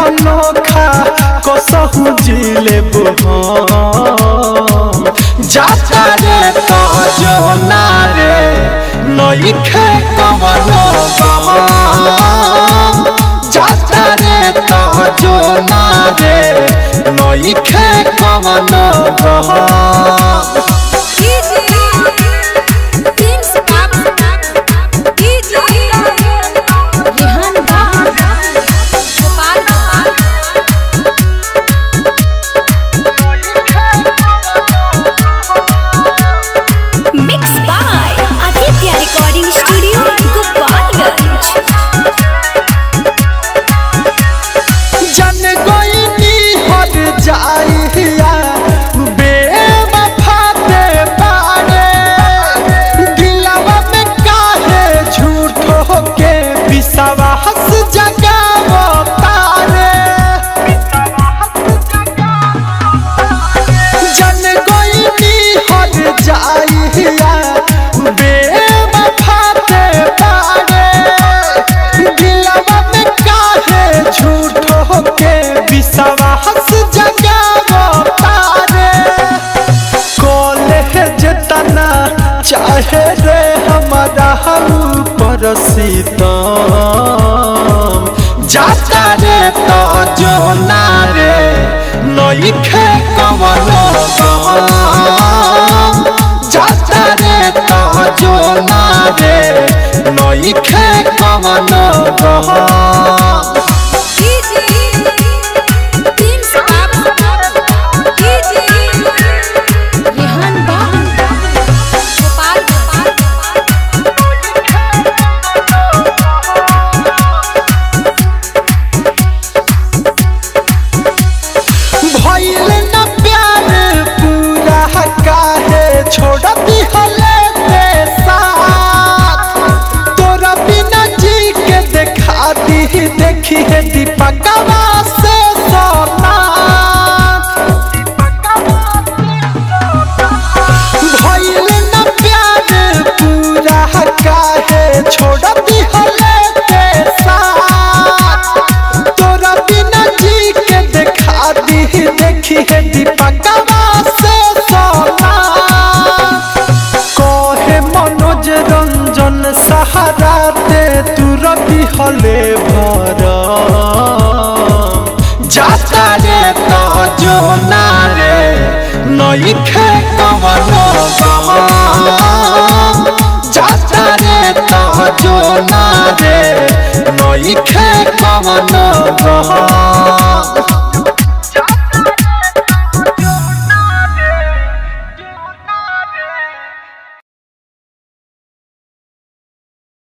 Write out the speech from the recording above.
अनोखा कसहु जिले जाता रे तो जो ना रे नइखे कवनो जाता रे तो जो ना रे नइखे कवनो चाहे रे हमारा ऊपर सीतम जाता रे तो जो ना रे नइखे कवनो जाता रे तो जो ना रे नइखे कवनो छोड़ती हले ते साथ तोरा बिना जी के देखा दी देखी है दीपकवा से सोना भइल न प्यार पूरा काहे छोड़ती हले ते साथ तोरा बिना जी के देखा दी देखी है दीपकवा से सोना रंजन सहारा दे तू रवि हले भर जाता रे तो जो ना रे नइखे कवनो जाता रे तो जो ना रे नइखे कवनो